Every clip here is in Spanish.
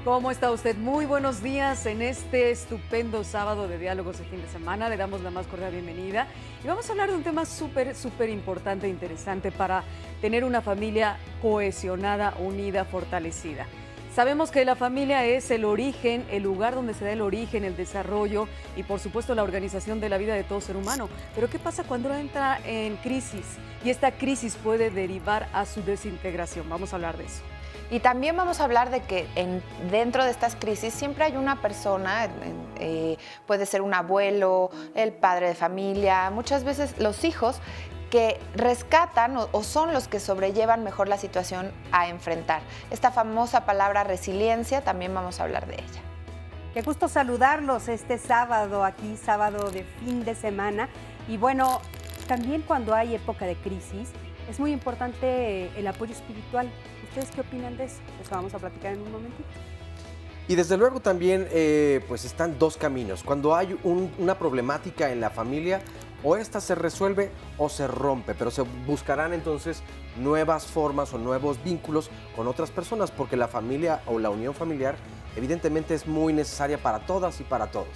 ¿Cómo está usted? Muy buenos días en este estupendo sábado de diálogos de fin de semana. Le damos la más cordial bienvenida y vamos a hablar de un tema súper importante e interesante para tener una familia cohesionada, unida, fortalecida. Sabemos que la familia es el origen, el lugar donde se da el origen, el desarrollo y por supuesto la organización de la vida de todo ser humano. Pero ¿qué pasa cuando entra en crisis? Y esta crisis puede derivar a su desintegración. Vamos a hablar de eso. Y también vamos a hablar de que dentro de estas crisis siempre hay una persona, puede ser un abuelo, el padre de familia, muchas veces los hijos, que rescatan o son los que sobrellevan mejor la situación a enfrentar. Esta famosa palabra resiliencia, también vamos a hablar de ella. Qué gusto saludarlos este sábado, aquí sábado de fin de semana. Y bueno, también cuando hay época de crisis, es muy importante el apoyo espiritual. ¿Ustedes qué opinan de eso? Eso vamos a platicar en un momentito. Y desde luego también pues están dos caminos. Cuando hay una problemática en la familia, o esta se resuelve o se rompe, pero se buscarán entonces nuevas formas o nuevos vínculos con otras personas, porque la familia o la unión familiar evidentemente es muy necesaria para todas y para todos.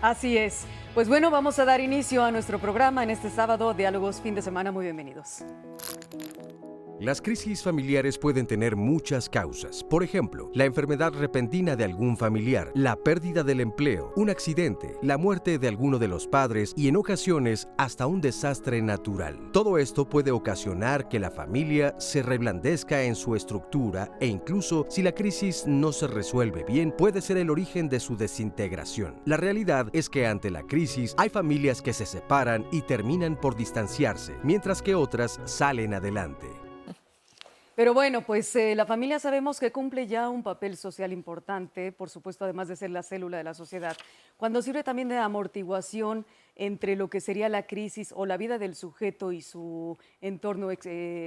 Así es. Pues bueno, vamos a dar inicio a nuestro programa en este sábado, Diálogos Fin de Semana. Muy bienvenidos. Las crisis familiares pueden tener muchas causas. Por ejemplo, la enfermedad repentina de algún familiar, la pérdida del empleo, un accidente, la muerte de alguno de los padres y en ocasiones hasta un desastre natural. Todo esto puede ocasionar que la familia se reblandezca en su estructura e incluso si la crisis no se resuelve bien, puede ser el origen de su desintegración. La realidad es que ante la crisis hay familias que se separan y terminan por distanciarse, mientras que otras salen adelante. Pero bueno, pues la familia sabemos que cumple ya un papel social importante, por supuesto, además de ser la célula de la sociedad, cuando sirve también de amortiguación entre lo que sería la crisis o la vida del sujeto y su entorno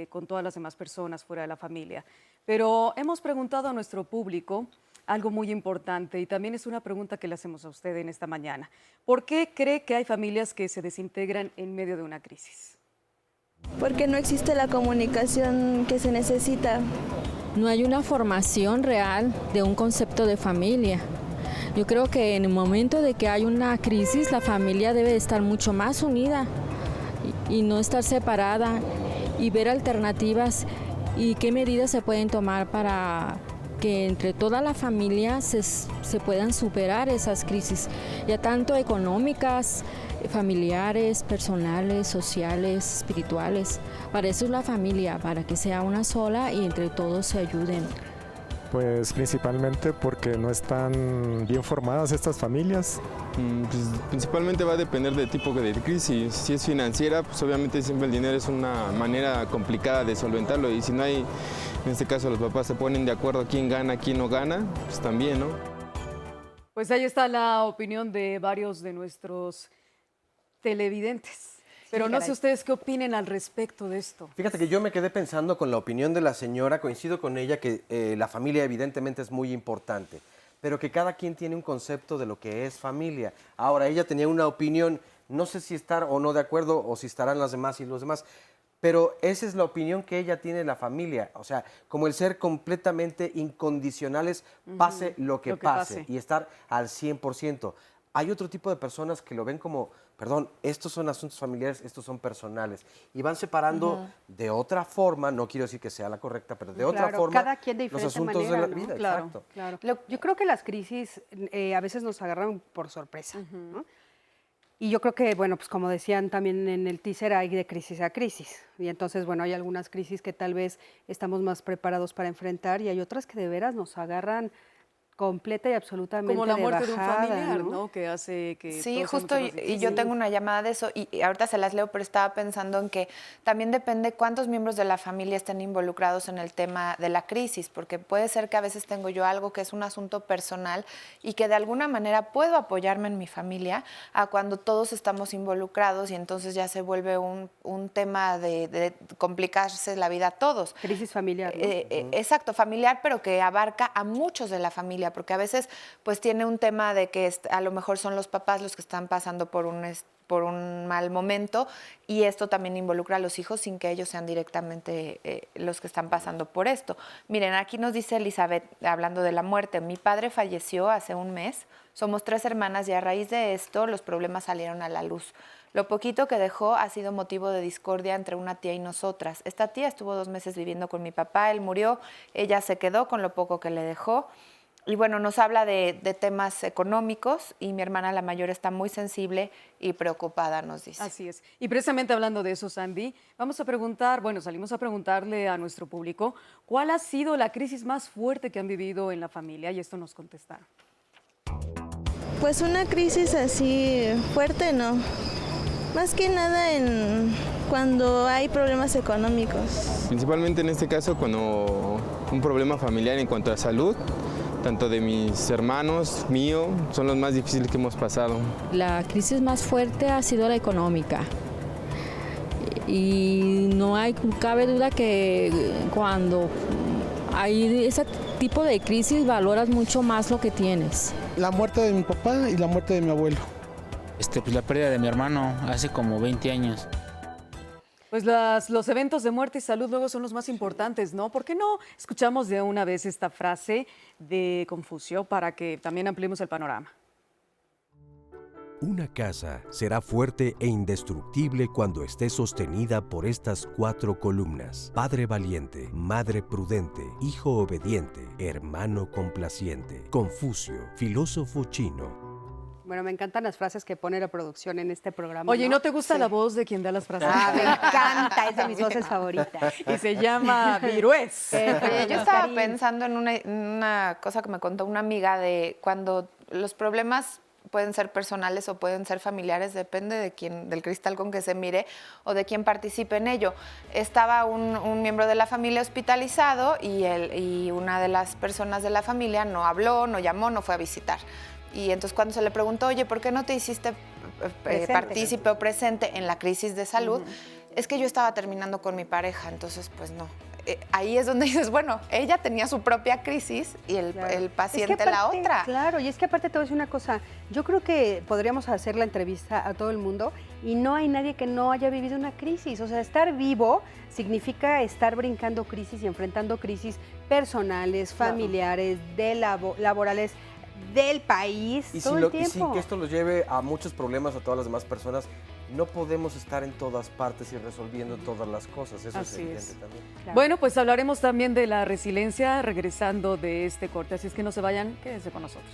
con todas las demás personas fuera de la familia. Pero hemos preguntado a nuestro público algo muy importante y también es una pregunta que le hacemos a usted en esta mañana. ¿Por qué cree que hay familias que se desintegran en medio de una crisis? Porque no existe la comunicación que se necesita. No hay una formación real de un concepto de familia. Yo creo que en el momento de que hay una crisis, la familia debe estar mucho más unida y no estar separada y ver alternativas y qué medidas se pueden tomar para que entre toda la familia se puedan superar esas crisis, ya tanto económicas, familiares, personales, sociales, espirituales. Para eso es la familia, para que sea una sola y entre todos se ayuden. Pues principalmente porque no están bien formadas estas familias. Pues, principalmente va a depender del tipo de crisis. Si es financiera, pues obviamente siempre el dinero es una manera complicada de solventarlo y si no hay, en este caso los papás se ponen de acuerdo quién gana, quién no gana, pues también, ¿no? Pues ahí está la opinión de varios de nuestros televidentes. Pero no sé ustedes qué opinen al respecto de esto. Fíjate que yo me quedé pensando con la opinión de la señora, coincido con ella que la familia evidentemente es muy importante, pero que cada quien tiene un concepto de lo que es familia. Ahora, ella tenía una opinión, no sé si estar o no de acuerdo o si estarán las demás y los demás, pero esa es la opinión que ella tiene de la familia, o sea, como el ser completamente incondicionales, pase lo que pase y estar al 100%. Hay otro tipo de personas que lo ven como, perdón, estos son asuntos familiares, estos son personales. Y van separando de otra forma, no quiero decir que sea la correcta, pero de otra forma cada quien de los diferente asuntos manera, de la ¿no? vida. Claro, Exacto. claro. Yo creo que las crisis a veces nos agarran por sorpresa, ¿no? Y yo creo que, bueno, pues como decían también en el teaser, hay de crisis a crisis. Y entonces, bueno, hay algunas crisis que tal vez estamos más preparados para enfrentar y hay otras que de veras nos agarran completa y absolutamente como la muerte de un bajada, familiar, ¿no? Que hace que sí, todo sea justo, mucho más y difícil. yo tengo una llamada de eso y ahorita se las leo, pero estaba pensando en que también depende cuántos miembros de la familia estén involucrados en el tema de la crisis, porque puede ser que a veces tengo yo algo que es un asunto personal y que de alguna manera puedo apoyarme en mi familia a cuando todos estamos involucrados y entonces ya se vuelve un tema de complicarse la vida a todos. Crisis familiar, ¿no? Exacto, familiar, pero que abarca a muchos de la familia. familia, porque a veces pues tiene un tema de que a lo mejor son los papás los que están pasando por un mal momento y esto también involucra a los hijos sin que ellos sean directamente los que están pasando por esto. Miren, aquí nos dice Elizabeth, hablando de la muerte, mi padre falleció hace un mes, somos 3 hermanas y a raíz de esto los problemas salieron a la luz. Lo poquito que dejó ha sido motivo de discordia entre una tía y nosotras. Esta tía estuvo 2 meses viviendo con mi papá, él murió, ella se quedó con lo poco que le dejó. Y bueno, nos habla de temas económicos y mi hermana la mayor está muy sensible y preocupada, nos dice. Así es. Y precisamente hablando de eso, Sandy, vamos a preguntar, bueno, salimos a preguntarle a nuestro público, ¿cuál ha sido la crisis más fuerte que han vivido en la familia? Y esto nos contestaron. Pues una crisis así fuerte, no. Más que nada cuando hay problemas económicos. Principalmente en este caso cuando un problema familiar en cuanto a salud, tanto de mis hermanos, mío, son los más difíciles que hemos pasado. La crisis más fuerte ha sido la económica. Y cabe duda que cuando hay ese tipo de crisis valoras mucho más lo que tienes. La muerte de mi papá y la muerte de mi abuelo. Pues la pérdida de mi hermano hace como 20 años. Pues los eventos de muerte y salud luego son los más importantes, ¿no? ¿Por qué no escuchamos de una vez esta frase de Confucio para que también ampliemos el panorama? Una casa será fuerte e indestructible cuando esté sostenida por estas 4 columnas: padre valiente, madre prudente, hijo obediente, hermano complaciente. Confucio, filósofo chino. Bueno, me encantan las frases que pone la producción en este programa. Oye, ¿no te gusta la voz de quien da las frases? Me encanta, es de mis voces favoritas. Y se llama Virués. Oye, yo estaba pensando en una cosa que me contó una amiga de cuando los problemas pueden ser personales o pueden ser familiares, depende del cristal con que se mire o de quién participe en ello. Estaba un miembro de la familia hospitalizado y una de las personas de la familia no habló, no llamó, no fue a visitar. Y entonces cuando se le preguntó, oye, ¿por qué no te hiciste partícipe o presente en la crisis de salud? Es que yo estaba terminando con mi pareja, entonces pues no. Ahí es donde dices, bueno, ella tenía su propia crisis y el paciente aparte, la otra. Claro, y es que aparte te voy a decir una cosa, yo creo que podríamos hacer la entrevista a todo el mundo y no hay nadie que no haya vivido una crisis. O sea, estar vivo significa estar brincando crisis y enfrentando crisis personales, familiares, laborales, del país, y todo el tiempo. Y sin que esto los lleve a muchos problemas a todas las demás personas, no podemos estar en todas partes y resolviendo todas las cosas. Eso es evidente también. Claro. Bueno, pues hablaremos también de la resiliencia regresando de este corte. Así es que no se vayan, quédense con nosotros.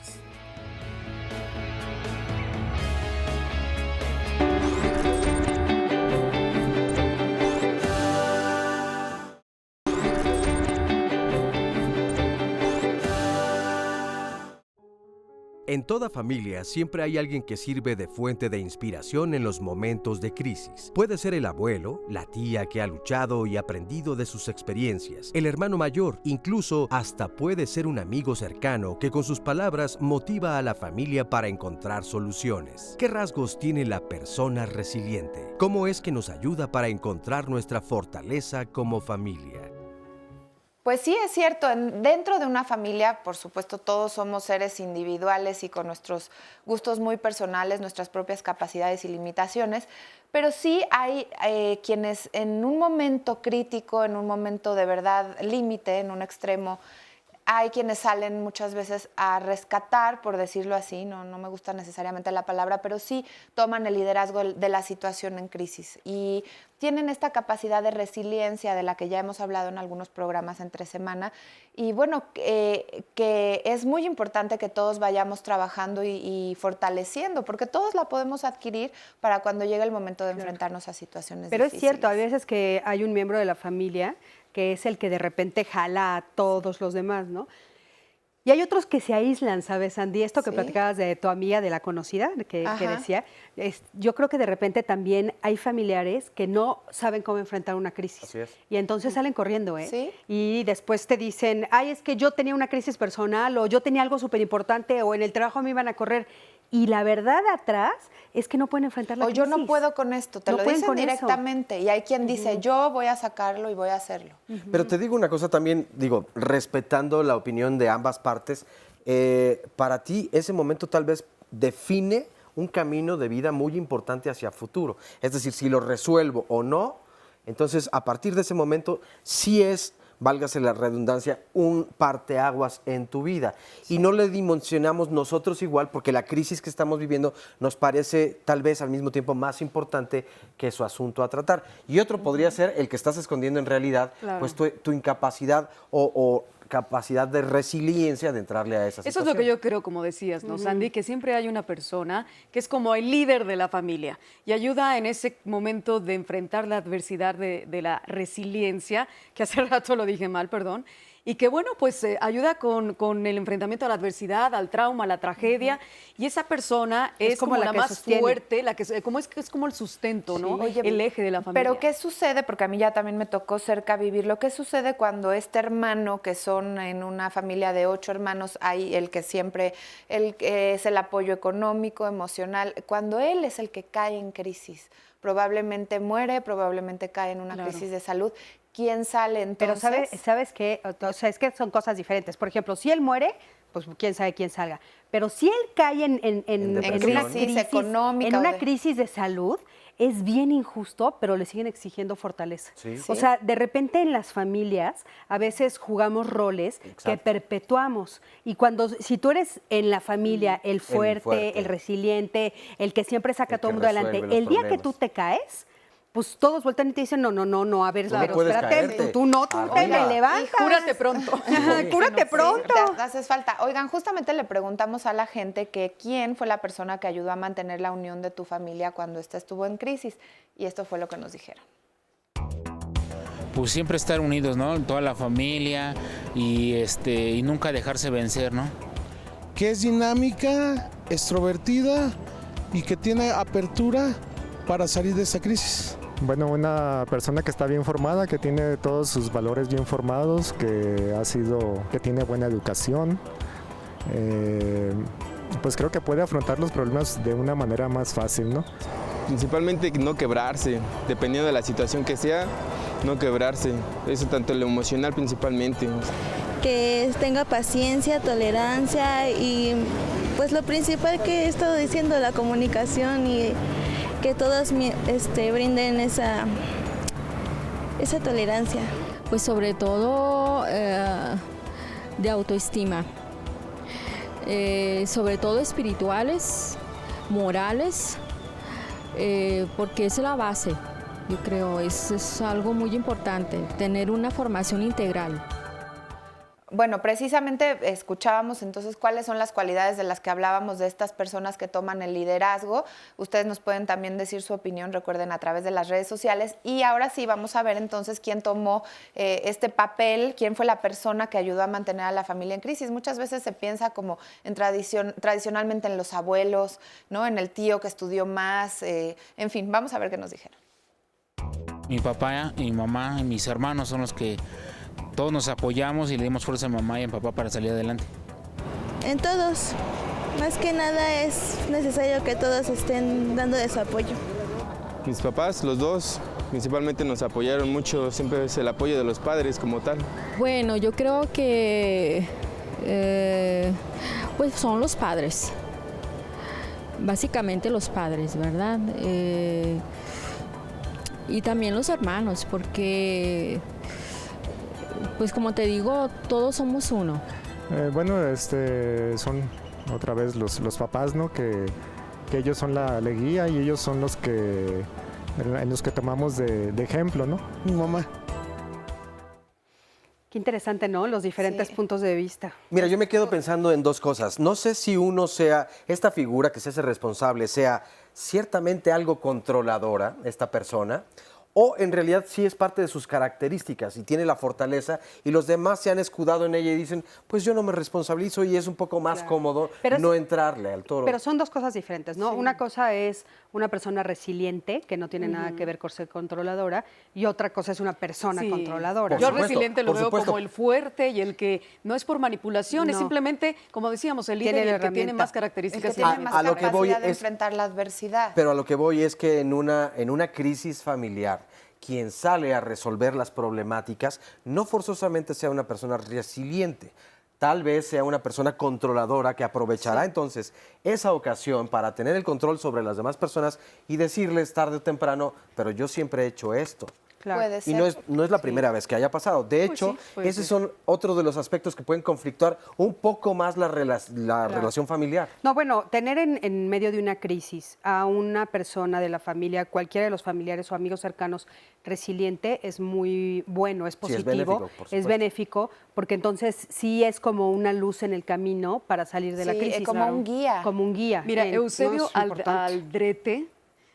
En toda familia siempre hay alguien que sirve de fuente de inspiración en los momentos de crisis. Puede ser el abuelo, la tía que ha luchado y aprendido de sus experiencias, el hermano mayor, incluso hasta puede ser un amigo cercano que con sus palabras motiva a la familia para encontrar soluciones. ¿Qué rasgos tiene la persona resiliente? ¿Cómo es que nos ayuda para encontrar nuestra fortaleza como familia? Pues sí, es cierto. Dentro de una familia, por supuesto, todos somos seres individuales y con nuestros gustos muy personales, nuestras propias capacidades y limitaciones, pero sí hay quienes en un momento crítico, en un momento de verdad límite, en un extremo, hay quienes salen muchas veces a rescatar, por decirlo así, no me gusta necesariamente la palabra, pero sí toman el liderazgo de la situación en crisis y tienen esta capacidad de resiliencia de la que ya hemos hablado en algunos programas entre semana y bueno, que es muy importante que todos vayamos trabajando y fortaleciendo, porque todos la podemos adquirir para cuando llegue el momento de enfrentarnos a situaciones Pero difíciles. es cierto, hay veces que hay un miembro de la familia que es el que de repente jala a todos los demás, ¿no? Y hay otros que se aíslan, ¿sabes, Andy? Esto que platicabas de tu amiga, de la conocida, que decía, yo creo que de repente también hay familiares que no saben cómo enfrentar una crisis. Así es. Y entonces salen corriendo, ¿eh? ¿Sí? Y después te dicen, ay, es que yo tenía una crisis personal o yo tenía algo súper importante o en el trabajo me iban a correr. Y la verdad atrás es que no pueden enfrentar la crisis. O yo no puedo con esto, te lo dicen directamente. Y hay quien dice, yo voy a sacarlo y voy a hacerlo. Pero te digo una cosa también, respetando la opinión de ambas partes, para ti ese momento tal vez define un camino de vida muy importante hacia futuro. Es decir, si lo resuelvo o no, entonces a partir de ese momento sí es, válgase la redundancia, un parteaguas en tu vida. Y no le dimensionamos nosotros igual porque la crisis que estamos viviendo nos parece tal vez al mismo tiempo más importante que su asunto a tratar. Y otro podría ser el que estás escondiendo en realidad, pues tu incapacidad o capacidad de resiliencia de entrarle a esa situación. Eso es lo que yo creo, como decías, ¿no, Sandy? Que siempre hay una persona que es como el líder de la familia y ayuda en ese momento de enfrentar la adversidad de la resiliencia, que hace rato lo dije mal, perdón, y que, bueno, pues ayuda con el enfrentamiento a la adversidad, al trauma, a la tragedia, y esa persona es como la más sostiene. fuerte, la que es como el sustento, ¿no? Oye, el eje de la familia. Pero ¿qué sucede? Porque a mí ya también me tocó cerca vivirlo. ¿Qué sucede cuando este hermano, que son en una familia de 8 hermanos, hay el que siempre es el apoyo económico, emocional, cuando él es el que cae en crisis? Probablemente muere, probablemente cae en una crisis de salud. ¿Quién sale entonces? Pero ¿sabes qué? O sea, es que son cosas diferentes. Por ejemplo, si él muere, pues quién sabe quién salga. Pero si él cae en una crisis económica, en una crisis de salud, es bien injusto, pero le siguen exigiendo fortaleza. Sí. O sea, de repente en las familias a veces jugamos roles que perpetuamos. Y si tú eres en la familia el fuerte, el resiliente, el que siempre saca a todo el mundo adelante, el día que tú te caes, pues todos vueltan y te dicen, no, a ver, pero espérate, tú te me levantas. Y cúrate pronto. Cúrate pronto. Te haces falta. Oigan, justamente le preguntamos a la gente que quién fue la persona que ayudó a mantener la unión de tu familia cuando esta estuvo en crisis. Y esto fue lo que nos dijeron. Pues siempre estar unidos, ¿no? Toda la familia y nunca dejarse vencer, ¿no? Que es dinámica, extrovertida y que tiene apertura para salir de esa crisis. Bueno, una persona que está bien formada, que tiene todos sus valores bien formados, que tiene buena educación, pues creo que puede afrontar los problemas de una manera más fácil, ¿no? Principalmente no quebrarse, dependiendo de la situación que sea, no quebrarse, eso tanto lo emocional principalmente. Que tenga paciencia, tolerancia y pues lo principal que he estado diciendo, la comunicación y que todos brinden esa tolerancia. Pues sobre todo de autoestima, sobre todo espirituales, morales, porque es la base, yo creo, es algo muy importante, tener una formación integral. Bueno, precisamente escuchábamos entonces cuáles son las cualidades de las que hablábamos de estas personas que toman el liderazgo. Ustedes nos pueden también decir su opinión, recuerden, a través de las redes sociales. Y ahora sí, vamos a ver entonces quién tomó este papel, quién fue la persona que ayudó a mantener a la familia en crisis. Muchas veces se piensa como tradicionalmente en los abuelos, ¿no? En el tío que estudió más, en fin, vamos a ver qué nos dijeron. Mi papá y mi mamá y mis hermanos son los que todos nos apoyamos y le dimos fuerza a mamá y a papá para salir adelante. En todos, más que nada es necesario que todos estén dando de su apoyo. Mis papás, los dos, principalmente nos apoyaron mucho, siempre es el apoyo de los padres como tal. Bueno, yo creo que pues son los padres, básicamente los padres, ¿verdad? Y también los hermanos, porque pues como te digo, todos somos uno. Bueno, son otra vez los papás, ¿no? Que ellos son la guía y ellos son en los que tomamos de ejemplo, ¿no? Mi mamá. Qué interesante, ¿no? Los diferentes puntos de vista. Mira, yo me quedo pensando en dos cosas. No sé si uno sea, esta figura que se hace responsable, sea ciertamente algo controladora, esta persona, o en realidad sí es parte de sus características y tiene la fortaleza y los demás se han escudado en ella y dicen, pues yo no me responsabilizo y es un poco más cómodo no entrarle al toro. Pero son dos cosas diferentes, ¿no? Sí. Una cosa es una persona resiliente, que no tiene nada que ver con ser controladora, y otra cosa es una persona controladora. Yo resiliente lo veo como el fuerte y el que no es por manipulación, es simplemente, como decíamos, el líder y el que tiene más características. El que tiene más capacidad de enfrentar la adversidad. Pero a lo que voy es que en una crisis familiar, quien sale a resolver las problemáticas no forzosamente sea una persona resiliente. tal vez sea una persona controladora que aprovechará entonces esa ocasión para tener el control sobre las demás personas y decirles tarde o temprano, pero yo siempre he hecho esto. Claro. Puede Y ser. no es la primera vez que haya pasado. De hecho, puede esos ser. son otros de los aspectos que pueden conflictuar un poco más la relación familiar. No, bueno, tener en medio de una crisis a una persona de la familia, cualquiera de los familiares o amigos cercanos resiliente es muy bueno, es Sí, es positivo, benéfico, por es supuesto. benéfico, porque entonces sí es como una luz en el camino para salir de la Sí, crisis. como un guía. Como un guía. Mira, ¿no? Eusebio Es importante. Aldrete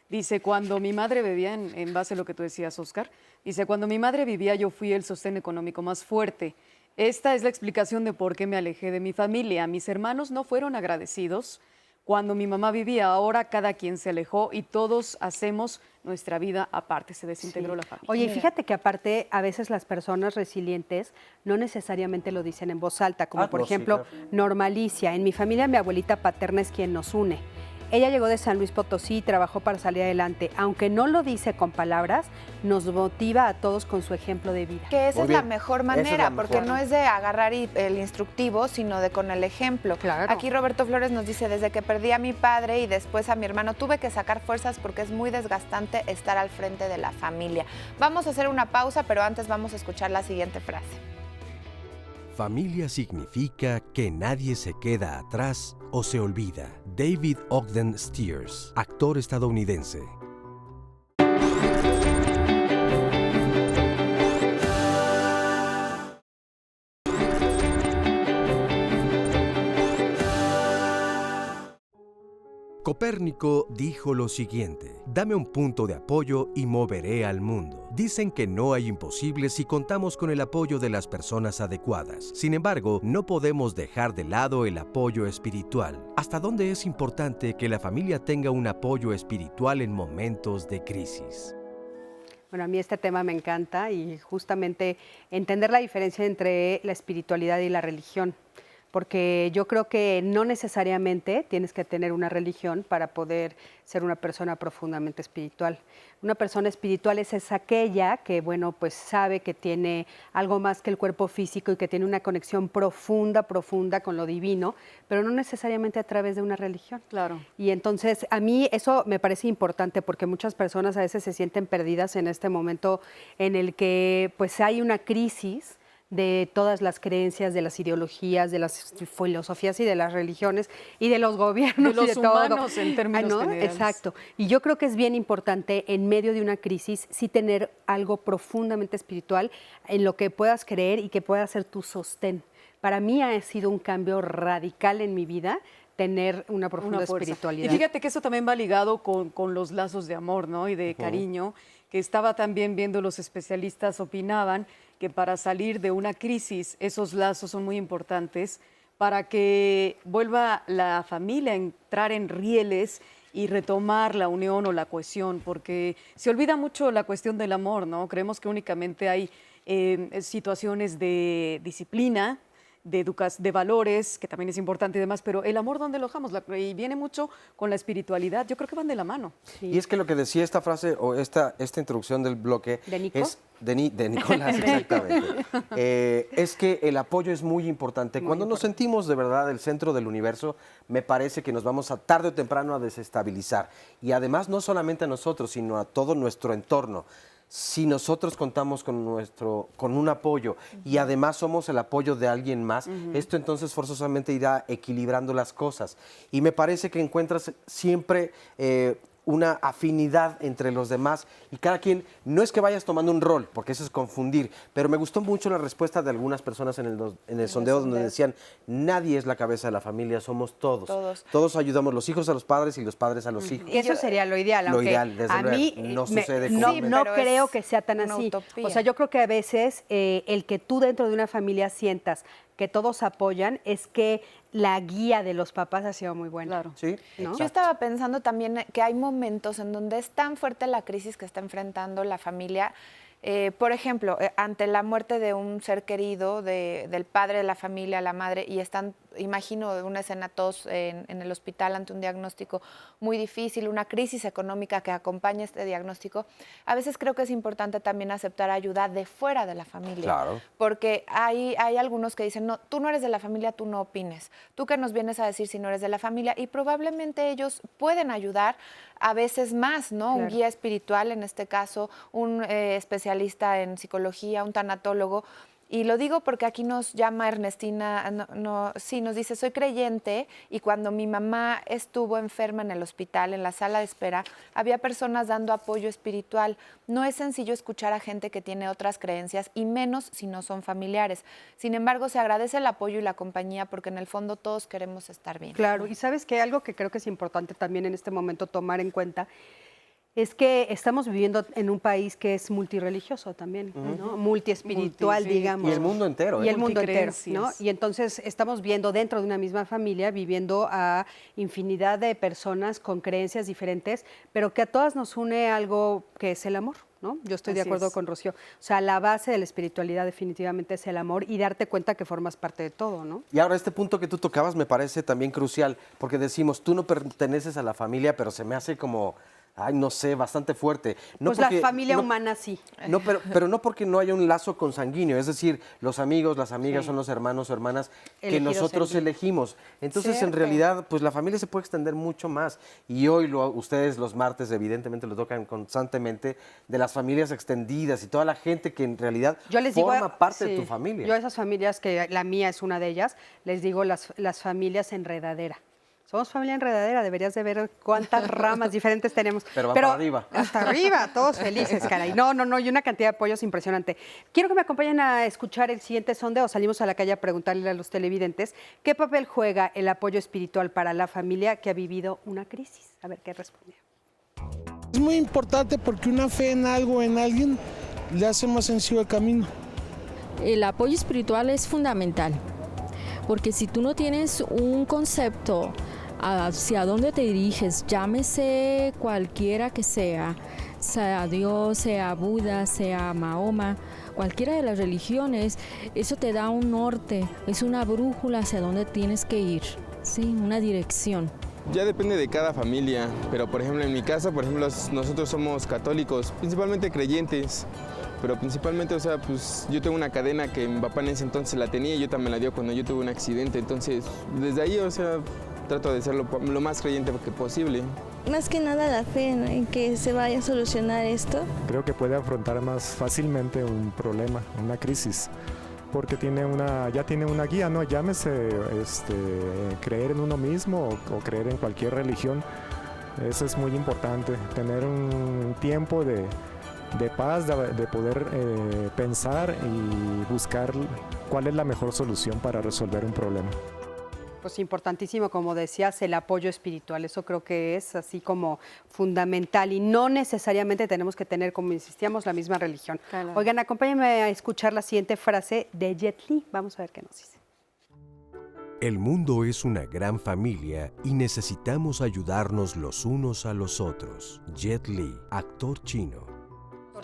dice, cuando mi madre vivía, en base a lo que tú decías, Oscar, dice, cuando mi madre vivía yo fui el sostén económico más fuerte. Esta es la explicación de por qué me alejé de mi familia. Mis hermanos no fueron agradecidos cuando mi mamá vivía. Ahora cada quien se alejó y todos hacemos nuestra vida aparte. Se desintegró la familia. Oye, y fíjate que aparte a veces las personas resilientes no necesariamente lo dicen en voz alta, como por no, sí, ejemplo claro. Normalicia. En mi familia mi abuelita paterna es quien nos une. Ella llegó de San Luis Potosí y trabajó para salir adelante. Aunque no lo dice con palabras, nos motiva a todos con su ejemplo de vida. Que esa Muy es la bien. mejor Esa es manera, la porque mejor. no es de agarrar el instructivo, sino de con el ejemplo. Claro. Aquí Roberto Flores nos dice, desde que perdí a mi padre y después a mi hermano, tuve que sacar fuerzas porque es muy desgastante estar al frente de la familia. Vamos a hacer una pausa, pero antes vamos a escuchar la siguiente frase. Familia significa que nadie se queda atrás o se olvida. David Ogden Stiers, actor estadounidense. Copérnico dijo lo siguiente: dame un punto de apoyo y moveré al mundo. Dicen que no hay imposibles si contamos con el apoyo de las personas adecuadas. Sin embargo, no podemos dejar de lado el apoyo espiritual. ¿Hasta dónde es importante que la familia tenga un apoyo espiritual en momentos de crisis? Bueno, a mí este tema me encanta y justamente entender la diferencia entre la espiritualidad y la religión, porque yo creo que no necesariamente tienes que tener una religión para poder ser una persona profundamente espiritual. Una persona espiritual es aquella que, bueno, pues sabe que tiene algo más que el cuerpo físico y que tiene una conexión profunda con lo divino, pero no necesariamente a través de una religión. Claro. Y entonces a mí eso me parece importante porque muchas personas a veces se sienten perdidas en este momento en el que pues hay una crisis de todas las creencias, de las ideologías, de las filosofías y de las religiones y de los gobiernos De los y de todo. humanos en términos generales. Exacto. Y yo creo que es bien importante en medio de una crisis sí tener algo profundamente espiritual en lo que puedas creer y que pueda ser tu sostén. Para mí ha sido un cambio radical en mi vida tener una profunda Una fuerza. espiritualidad. Y fíjate que eso también va ligado con los lazos de amor, ¿no? Y de cariño, que estaba también viendo los especialistas opinaban que para salir de una crisis esos lazos son muy importantes para que vuelva la familia a entrar en rieles y retomar la unión o la cohesión, porque se olvida mucho la cuestión del amor, ¿no? Creemos que únicamente hay situaciones de disciplina, de valores, que también es importante y demás, pero el amor, ¿dónde lo dejamos? Y viene mucho con la espiritualidad, yo creo que van de la mano. Y es que lo que decía esta frase o esta introducción del bloque ¿De Nico? es de Nicolás, exactamente. Es que el apoyo es muy importante. Cuando nos sentimos de verdad el centro del universo, me parece que nos vamos a tarde o temprano a desestabilizar. Y además no solamente a nosotros, sino a todo nuestro entorno. Si nosotros contamos con un apoyo y además somos el apoyo de alguien más, esto entonces forzosamente irá equilibrando las cosas. Y me parece que encuentras siempre una afinidad entre los demás y cada quien, no es que vayas tomando un rol, porque eso es confundir, pero me gustó mucho la respuesta de algunas personas en el sondeo donde decían, nadie es la cabeza de la familia, somos todos. Todos ayudamos, los hijos a los padres y los padres a los hijos. Y eso sería lo ideal, Lo aunque ideal, desde a luego, mí no sucede no comúnmente. no pero creo es que sea tan una así. utopía. O sea, yo creo que a veces el que tú dentro de una familia sientas que todos apoyan es que la guía de los papás ha sido muy buena. Claro. Sí, ¿no? Yo estaba pensando también que hay momentos en donde es tan fuerte la crisis que está enfrentando la familia Por ejemplo, ante la muerte de un ser querido, del padre de la familia, la madre, y están, imagino una escena todos en el hospital ante un diagnóstico muy difícil, una crisis económica que acompaña este diagnóstico, a veces creo que es importante también aceptar ayuda de fuera de la familia. Claro. Porque hay algunos que dicen, no, tú no eres de la familia, tú no opines. Tú que nos vienes a decir si no eres de la familia, y probablemente ellos pueden ayudar a veces más, ¿no? Claro. Un guía espiritual, en este caso, un especialista en psicología, un tanatólogo. Y lo digo porque aquí nos llama Ernestina, nos dice, soy creyente, y cuando mi mamá estuvo enferma en el hospital, en la sala de espera, había personas dando apoyo espiritual. No es sencillo escuchar a gente que tiene otras creencias, y menos si no son familiares. Sin embargo, se agradece el apoyo y la compañía, porque en el fondo todos queremos estar bien. Claro, y sabes que algo que creo que es importante también en este momento tomar en cuenta es que estamos viviendo en un país que es multirreligioso también, ¿no? Multiespiritual, digamos. Y el mundo entero. Y el mundo entero, ¿no? Multicreencias. Y entonces estamos viendo dentro de una misma familia, viviendo a infinidad de personas con creencias diferentes, pero que a todas nos une algo que es el amor, ¿no? Yo estoy de Así acuerdo es. con Rocío. O sea, la base de la espiritualidad definitivamente es el amor y darte cuenta que formas parte de todo, ¿no? Y ahora este punto que tú tocabas me parece también crucial, porque decimos, tú no perteneces a la familia, pero se me hace como, ay, no sé, bastante fuerte. No Pues porque- la familia no- humana sí. No, pero no porque no haya un lazo consanguíneo, es decir, los amigos, las amigas Sí. son los hermanos o hermanas que Elegidos nosotros en- elegimos. Entonces, en Cierto. realidad, pues la familia se puede extender mucho más. Y hoy ustedes los martes, evidentemente, lo tocan constantemente, de las familias extendidas y toda la gente que en realidad Yo les digo, forma parte de sí, tu familia. Yo a esas familias, que la mía es una de ellas, les digo las familias enredadera. Somos familia enredadera, deberías de ver cuántas ramas diferentes tenemos. Pero va para arriba. Hasta arriba, todos felices, caray. No, y una cantidad de apoyos impresionante. Quiero que me acompañen a escuchar el siguiente sondeo. Salimos a la calle a preguntarle a los televidentes qué papel juega el apoyo espiritual para la familia que ha vivido una crisis. A ver qué responde. Es muy importante porque una fe en algo, en alguien, le hace más sencillo el camino. El apoyo espiritual es fundamental, porque si tú no tienes un concepto hacia dónde te diriges, llámese cualquiera que sea Dios, sea Buda, sea Mahoma, cualquiera de las religiones, eso te da un norte, es una brújula hacia dónde tienes que ir, ¿sí? Una dirección. Ya depende de cada familia, pero por ejemplo en mi casa, por ejemplo, nosotros somos católicos, principalmente creyentes, pero principalmente, o sea, pues yo tengo una cadena que mi papá en ese entonces la tenía y yo también la dio cuando yo tuve un accidente, entonces desde ahí, o sea, trato de ser lo más creyente que posible. Más que nada la fe, ¿no? En que se vaya a solucionar esto. Creo que puede afrontar más fácilmente un problema, una crisis, porque ya tiene una guía, ¿no? Llámese creer en uno mismo o creer en cualquier religión. Eso es muy importante, tener un tiempo de paz, de poder pensar y buscar cuál es la mejor solución para resolver un problema. Pues importantísimo, como decías, el apoyo espiritual. Eso creo que es así como fundamental y no necesariamente tenemos que tener, como insistíamos, la misma religión. Claro. Oigan, acompáñenme a escuchar la siguiente frase de Jet Li. Vamos a ver qué nos dice. El mundo es una gran familia y necesitamos ayudarnos los unos a los otros. Jet Li, actor chino.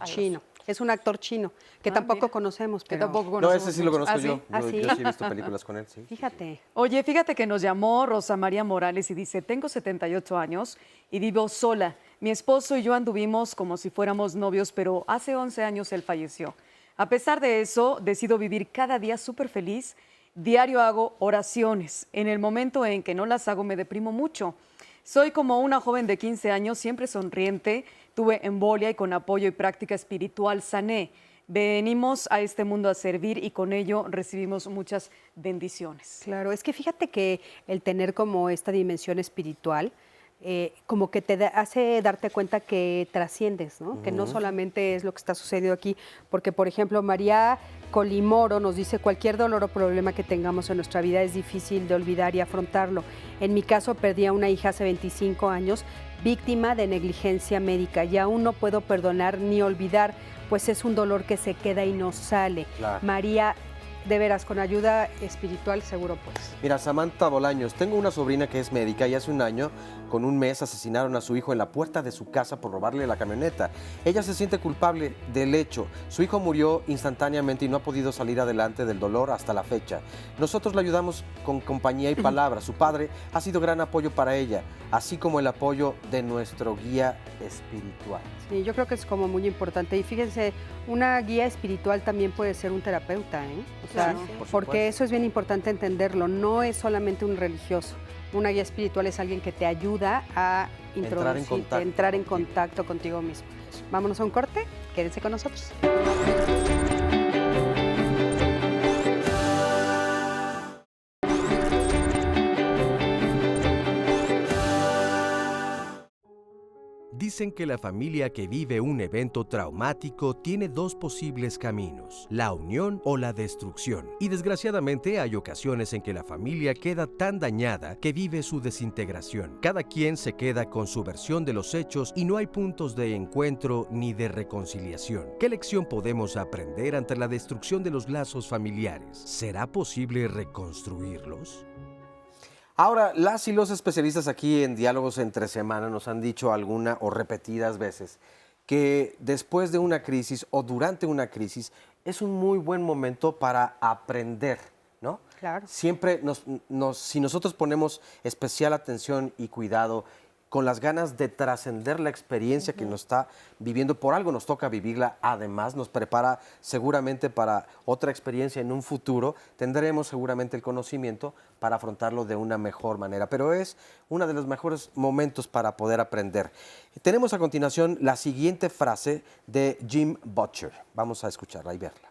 Chino. Es un actor chino que tampoco mira. conocemos, Que pero tampoco No, conocemos ese sí lo mucho. conozco ¿Ah, sí? yo. ¿Ah, Yo sí? sí he visto películas con él, sí. fíjate. Oye, fíjate que nos llamó Rosa María Morales y dice, tengo 78 años y vivo sola. Mi esposo y yo anduvimos como si fuéramos novios, pero hace 11 años él falleció. A pesar de eso, decido vivir cada día súper feliz. Diario hago oraciones. En el momento en que no las hago me deprimo mucho. Soy como una joven de 15 años, siempre sonriente. Tuve embolia y con apoyo y práctica espiritual sané. Venimos a este mundo a servir y con ello recibimos muchas bendiciones. Claro, es que fíjate que el tener como esta dimensión espiritual, como que te hace darte cuenta que trasciendes, ¿no? Que no solamente es lo que está sucediendo aquí, porque por ejemplo María Colimoro nos dice, cualquier dolor o problema que tengamos en nuestra vida es difícil de olvidar y afrontarlo. En mi caso perdí a una hija hace 25 años, víctima de negligencia médica, y aún no puedo perdonar ni olvidar, pues es un dolor que se queda y no sale. Claro. María de veras, con ayuda espiritual seguro pues. Mira, Samantha Bolaños, tengo una sobrina que es médica y hace un año, con un mes, asesinaron a su hijo en la puerta de su casa por robarle la camioneta. Ella se siente culpable del hecho. Su hijo murió instantáneamente y no ha podido salir adelante del dolor hasta la fecha. Nosotros la ayudamos con compañía y palabras. Su padre ha sido gran apoyo para ella, así como el apoyo de nuestro guía espiritual. Sí, yo creo que es como muy importante. Y fíjense, una guía espiritual también puede ser un terapeuta, ¿eh? O sea, Claro, por porque supuesto. eso es bien importante entenderlo. No es solamente un religioso. Una guía espiritual es alguien que te ayuda a introducirte, entrar en contacto contigo mismo. Vámonos a un corte, quédense con nosotros. Dicen que la familia que vive un evento traumático tiene dos posibles caminos, la unión o la destrucción. Y desgraciadamente hay ocasiones en que la familia queda tan dañada que vive su desintegración. Cada quien se queda con su versión de los hechos y no hay puntos de encuentro ni de reconciliación. ¿Qué lección podemos aprender ante la destrucción de los lazos familiares? ¿Será posible reconstruirlos? Ahora, las y los especialistas aquí en Diálogos entre Semana nos han dicho alguna o repetidas veces que después de una crisis o durante una crisis es un muy buen momento para aprender, ¿no? Claro. Siempre si nosotros ponemos especial atención y cuidado con las ganas de trascender la experiencia que nos está viviendo, por algo nos toca vivirla, además nos prepara seguramente para otra experiencia en un futuro, tendremos seguramente el conocimiento para afrontarlo de una mejor manera, pero es uno de los mejores momentos para poder aprender. Tenemos a continuación la siguiente frase de Jim Butcher, vamos a escucharla y verla.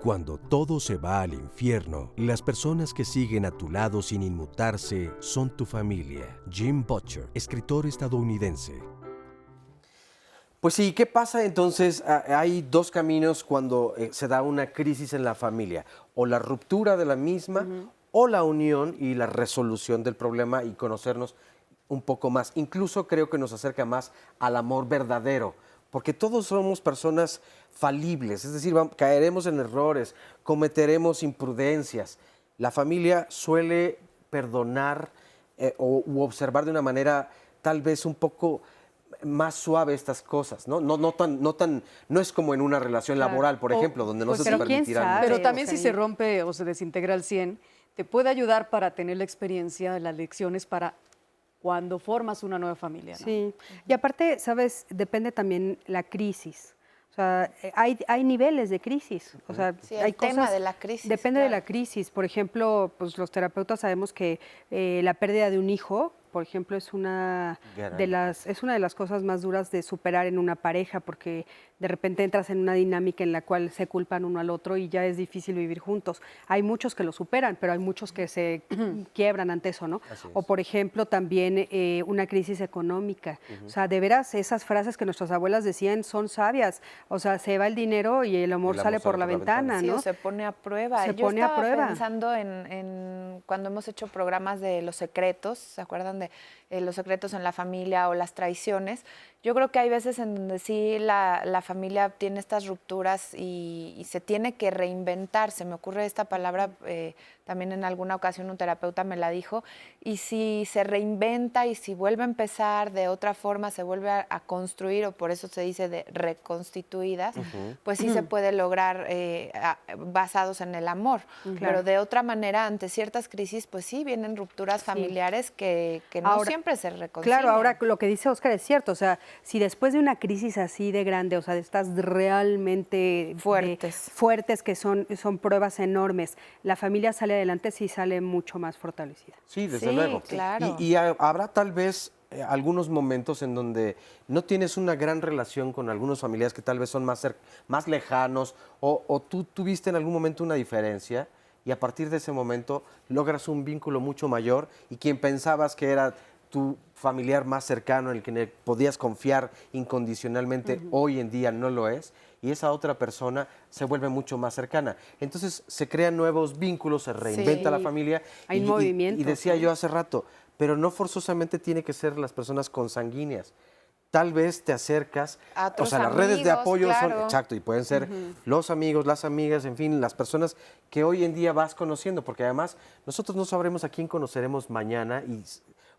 Cuando todo se va al infierno, las personas que siguen a tu lado sin inmutarse son tu familia. Jim Butcher, escritor estadounidense. Pues sí, ¿qué pasa entonces? Hay dos caminos cuando se da una crisis en la familia, o la ruptura de la misma, o la unión y la resolución del problema y conocernos un poco más. Incluso creo que nos acerca más al amor verdadero, porque todos somos personas falibles, es decir, caeremos en errores, cometeremos imprudencias. La familia suele perdonar u observar de una manera tal vez un poco más suave estas cosas, ¿no? No es como en una relación laboral, por ejemplo, donde no se permitirán. Pero también si se rompe o se desintegra al 100, te puede ayudar para tener la experiencia, las lecciones para cuando formas una nueva familia, ¿no? Sí, y aparte, sabes, depende también la crisis. O sea, hay niveles de crisis. O sea, sí, hay el tema cosas, de la crisis. depende de la crisis. Por ejemplo, pues los terapeutas sabemos que la pérdida de un hijo, por ejemplo, es una de las cosas más duras de superar en una pareja, porque de repente entras en una dinámica en la cual se culpan uno al otro y ya es difícil vivir juntos. Hay muchos que lo superan, pero hay muchos que se quiebran ante eso, ¿no? O por ejemplo, también una crisis económica. O sea, de veras, esas frases que nuestras abuelas decían son sabias. O sea, se va el dinero y el amor sale por la ventana, Sí, ¿no? o se pone a prueba. Se Yo pone a estaba prueba. pensando en cuando hemos hecho programas de Los Secretos, ¿se acuerdan de Los Secretos en la Familia o las traiciones? Yo creo que hay veces en donde sí la familia tiene estas rupturas y se tiene que reinventar. Se me ocurre esta palabra, también en alguna ocasión un terapeuta me la dijo, y si se reinventa y si vuelve a empezar de otra forma, se vuelve a construir, o por eso se dice de reconstituidas, pues sí se puede lograr basados en el amor. Pero de otra manera, ante ciertas crisis, pues sí, vienen rupturas familiares que no Ahora, siempre se reconcilian. Claro, ahora lo que dice Óscar es cierto, o sea, si después de una crisis así de grande, o sea, de estas realmente fuertes que son pruebas enormes, la familia sale adelante, sí sale mucho más fortalecida. Sí, desde luego. Claro. Y habrá tal vez algunos momentos en donde no tienes una gran relación con algunos familiares que tal vez son más lejanos o tú tuviste en algún momento una diferencia y a partir de ese momento logras un vínculo mucho mayor y quien pensabas que era tu familiar más cercano, en el que podías confiar incondicionalmente, hoy en día no lo es, y esa otra persona se vuelve mucho más cercana. Entonces se crean nuevos vínculos, se reinventa la familia. Hay movimientos. Y decía yo hace rato, pero no forzosamente tiene que ser las personas consanguíneas. tal vez te acercas, A otros las redes de amigos, apoyo son, claro. exacto, y pueden ser los amigos, las amigas, en fin, las personas que hoy en día vas conociendo, porque además nosotros no sabremos a quién conoceremos mañana y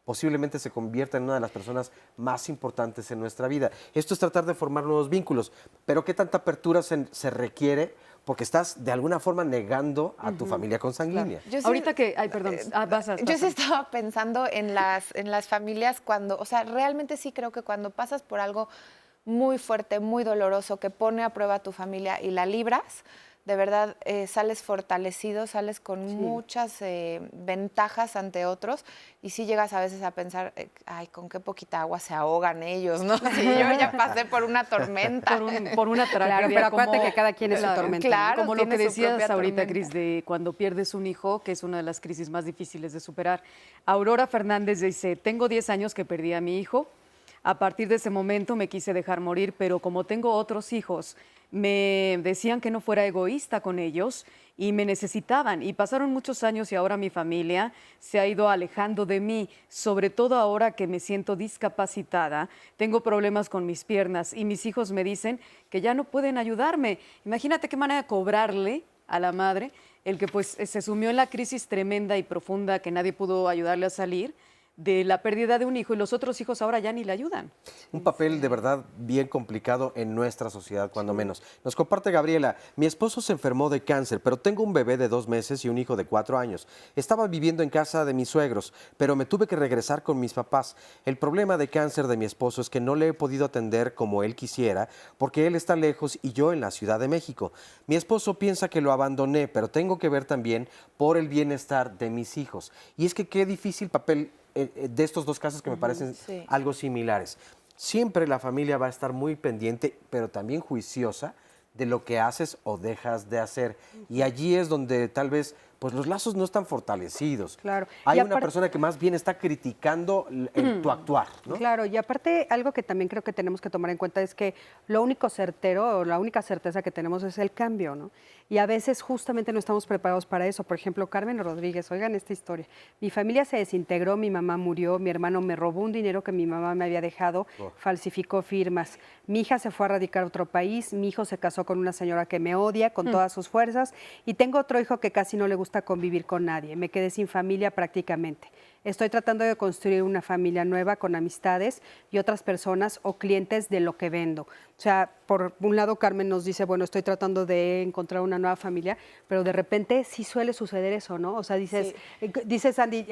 posiblemente se convierta en una de las personas más importantes en nuestra vida. Esto es tratar de formar nuevos vínculos, pero ¿qué tanta apertura se requiere? Porque estás de alguna forma negando a tu familia consanguínea. Yo sí- Ahorita que, ay, perdón, Yo sí estaba pensando en las familias cuando, o sea, realmente sí creo que cuando pasas por algo muy fuerte, muy doloroso, que pone a prueba a tu familia y la libras, de verdad sales fortalecido, sales con muchas ventajas ante otros y sí llegas a veces a pensar, ay, con qué poquita agua se ahogan ellos, ¿no? Si yo ya pasé por una tormenta. por una tragedia. Claro, pero acuérdate como- que cada quien es su tormenta, ¿no? Claro, Como lo que tiene su decías propia ahorita, tormenta. Cris, de cuando pierdes un hijo, que es una de las crisis más difíciles de superar. Aurora Fernández dice, tengo 10 años que perdí a mi hijo. A partir de ese momento me quise dejar morir, pero como tengo otros hijos, me decían que no fuera egoísta con ellos y me necesitaban. Y pasaron muchos años y ahora mi familia se ha ido alejando de mí, sobre todo ahora que me siento discapacitada. Tengo problemas con mis piernas y mis hijos me dicen que ya no pueden ayudarme. Imagínate qué manera de cobrarle a la madre el que pues se sumió en la crisis tremenda y profunda que nadie pudo ayudarle a salir de la pérdida de un hijo y los otros hijos ahora ya ni le ayudan. Un papel de verdad bien complicado en nuestra sociedad, cuando menos. Nos comparte Gabriela, mi esposo se enfermó de cáncer, pero tengo un bebé de 2 meses y un hijo de 4 años. Estaba viviendo en casa de mis suegros, pero me tuve que regresar con mis papás. El problema de cáncer de mi esposo es que no le he podido atender como él quisiera, porque él está lejos y yo en la Ciudad de México. Mi esposo piensa que lo abandoné, pero tengo que ver también por el bienestar de mis hijos. Y es que qué difícil papel de estos dos casos que me parecen sí. algo similares. Siempre la familia va a estar muy pendiente, pero también juiciosa de lo que haces o dejas de hacer. Y allí es donde tal vez pues los lazos no están fortalecidos. Claro. Hay Y una aparte- persona que más bien está criticando tu actuar, ¿no? Claro, y aparte algo que también creo que tenemos que tomar en cuenta es que lo único certero o la única certeza que tenemos es el cambio, ¿no? Y a veces justamente no estamos preparados para eso. Por ejemplo, Carmen Rodríguez, oigan esta historia. Mi familia se desintegró, mi mamá murió, mi hermano me robó un dinero que mi mamá me había dejado, falsificó firmas. Mi hija se fue a radicar a otro país, mi hijo se casó con una señora que me odia con todas sus fuerzas y tengo otro hijo que casi no le gusta convivir con nadie. Me quedé sin familia prácticamente. Estoy tratando de construir una familia nueva con amistades y otras personas o clientes de lo que vendo. O sea, por un lado Carmen nos dice, bueno, estoy tratando de encontrar una nueva familia, pero de repente sí suele suceder eso, ¿no? O sea, dices, dices Andy,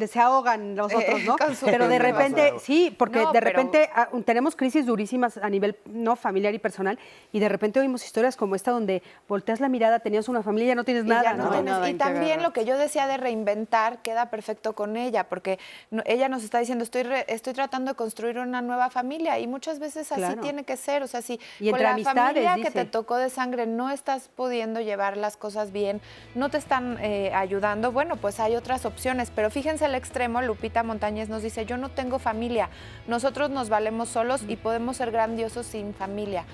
se ahogan los otros, ¿no? Con su Pero de problema. repente, sí, porque No, de pero- repente tenemos crisis durísimas a nivel no familiar y personal y de repente oímos historias como esta donde volteas la mirada, tenías una familia y ya no tienes Y nada, ya no ¿no? tienes- nada y en qué también agarrar. lo que yo decía de reinventar queda perfecto con ella, porque ella nos está diciendo, estoy tratando de construir una nueva familia y muchas veces así Claro. tiene que ser. O sea, si Y con entre la amistades, familia que dice. te tocó de sangre no estás pudiendo llevar las cosas bien, no te están ayudando, bueno, pues hay otras opciones. Pero fíjense el extremo, Lupita Montañez nos dice, yo no tengo familia, nosotros nos valemos solos y podemos ser grandiosos sin familia.